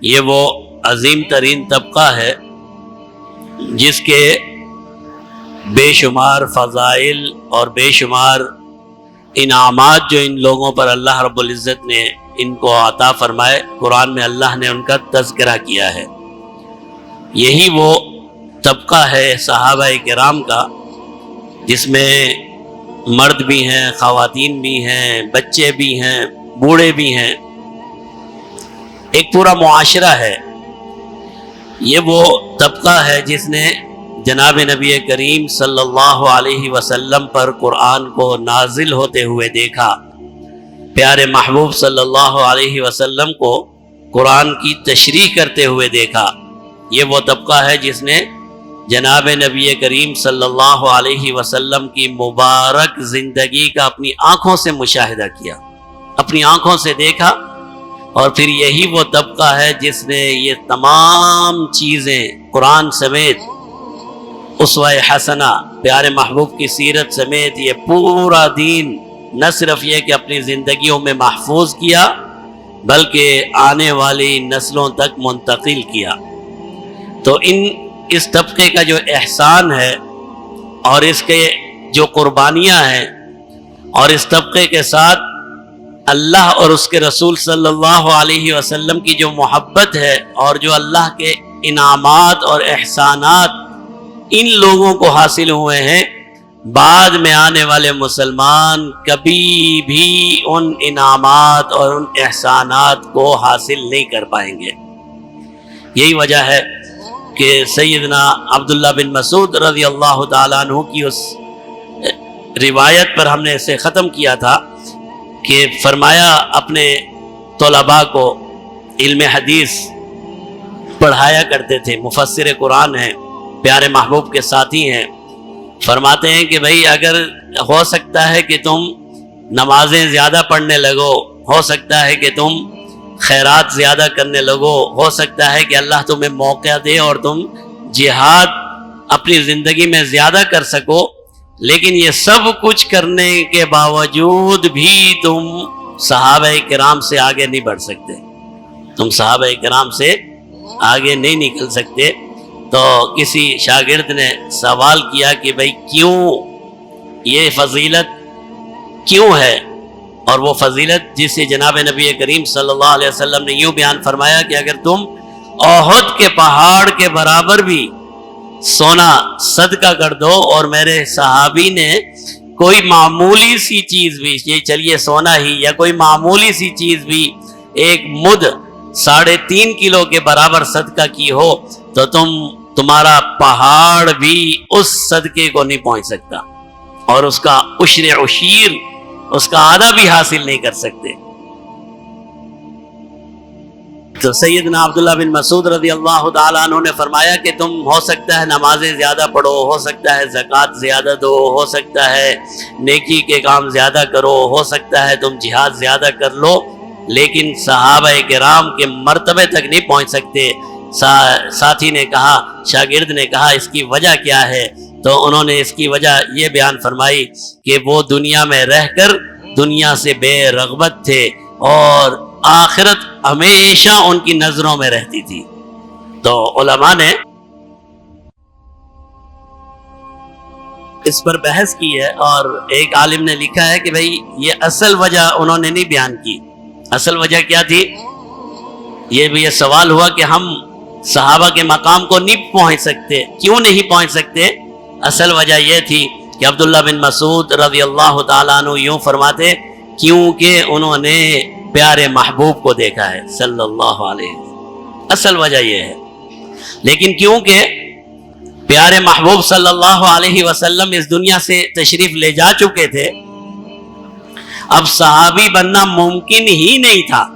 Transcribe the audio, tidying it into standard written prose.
یہ وہ عظیم ترین طبقہ ہے جس کے بے شمار فضائل اور بے شمار انعامات جو ان لوگوں پر اللہ رب العزت نے ان کو عطا فرمائے، قرآن میں اللہ نے ان کا تذکرہ کیا ہے۔ یہی وہ طبقہ ہے صحابہ کرام کا جس میں مرد بھی ہیں، خواتین بھی ہیں، بچے بھی ہیں، بوڑھے بھی ہیں، ایک پورا معاشرہ ہے۔ یہ وہ طبقہ ہے جس نے جناب نبی کریم صلی اللہ علیہ وسلم پر قرآن کو نازل ہوتے ہوئے دیکھا، پیارے محبوب صلی اللہ علیہ وسلم کو قرآن کی تشریح کرتے ہوئے دیکھا۔ یہ وہ طبقہ ہے جس نے جناب نبی کریم صلی اللہ علیہ وسلم کی مبارک زندگی کا اپنی آنکھوں سے مشاہدہ کیا، اپنی آنکھوں سے دیکھا، اور پھر یہی وہ طبقہ ہے جس نے یہ تمام چیزیں قرآن سمیت، اسوہ حسنہ پیارے محبوب کی سیرت سمیت یہ پورا دین نہ صرف یہ کہ اپنی زندگیوں میں محفوظ کیا بلکہ آنے والی نسلوں تک منتقل کیا۔ تو اس طبقے کا جو احسان ہے اور اس کے جو قربانیاں ہیں اور اس طبقے کے ساتھ اللہ اور اس کے رسول صلی اللہ علیہ وسلم کی جو محبت ہے اور جو اللہ کے انعامات اور احسانات ان لوگوں کو حاصل ہوئے ہیں، بعد میں آنے والے مسلمان کبھی بھی ان انعامات اور ان احسانات کو حاصل نہیں کر پائیں گے۔ یہی وجہ ہے کہ سیدنا عبداللہ بن مسعود رضی اللہ تعالیٰ عنہ کی اس روایت پر ہم نے اسے ختم کیا تھا کہ فرمایا اپنے طلباء کو علم حدیث پڑھایا کرتے تھے، مفسر قرآن ہیں، پیارے محبوب کے ساتھی ہیں، فرماتے ہیں کہ بھئی اگر ہو سکتا ہے کہ تم نمازیں زیادہ پڑھنے لگو، ہو سکتا ہے کہ تم خیرات زیادہ کرنے لگو، ہو سکتا ہے کہ اللہ تمہیں موقع دے اور تم جہاد اپنی زندگی میں زیادہ کر سکو، لیکن یہ سب کچھ کرنے کے باوجود بھی تم صحابہ کرام سے آگے نہیں بڑھ سکتے، تم صحابہ کرام سے آگے نہیں نکل سکتے۔ تو کسی شاگرد نے سوال کیا کہ بھئی کیوں یہ فضیلت کیوں ہے؟ اور وہ فضیلت جسے جناب نبی کریم صلی اللہ علیہ وسلم نے یوں بیان فرمایا کہ اگر تم احد کے پہاڑ کے برابر بھی سونا صدقہ کر دو اور میرے صحابی نے کوئی معمولی سی چیز بھی، یہ چلیے سونا ہی، یا کوئی معمولی سی چیز بھی ایک مد 3.5 کلو کے برابر صدقہ کی ہو تو تمہارا پہاڑ بھی اس صدقے کو نہیں پہنچ سکتا اور اس کا عشیر اس کا آدھا بھی حاصل نہیں کر سکتے۔ تو سیدنا عبداللہ بن مسعود رضی اللہ تعالیٰ عنہ نے فرمایا کہ تم ہو سکتا ہے نمازیں زیادہ پڑھو، ہو سکتا ہے زکوٰۃ زیادہ دو، ہو سکتا ہے نیکی کے کام زیادہ کرو، ہو سکتا ہے تم جہاد زیادہ کر لو، لیکن صحابہ کرام کے مرتبے تک نہیں پہنچ سکتے۔ ساتھی نے کہا، شاگرد نے کہا اس کی وجہ کیا ہے؟ تو انہوں نے اس کی وجہ یہ بیان فرمائی کہ وہ دنیا میں رہ کر دنیا سے بے رغبت تھے اور آخرت ہمیشہ ان کی نظروں میں رہتی تھی۔ تو علماء نے اس پر بحث کی ہے اور ایک عالم نے لکھا ہے کہ بھئی یہ اصل وجہ انہوں نے نہیں بیان کی۔ اصل وجہ کیا تھی؟ یہ بھی یہ سوال ہوا کہ ہم صحابہ کے مقام کو نہیں پہنچ سکتے، کیوں نہیں پہنچ سکتے؟ اصل وجہ یہ تھی کہ عبداللہ بن مسعود رضی اللہ تعالیٰ عنہ یوں فرماتے کیونکہ انہوں نے پیارے محبوب کو دیکھا ہے صلی اللہ علیہ وسلم، اصل وجہ یہ ہے۔ لیکن کیونکہ پیارے محبوب صلی اللہ علیہ وسلم اس دنیا سے تشریف لے جا چکے تھے، اب صحابی بننا ممکن ہی نہیں تھا۔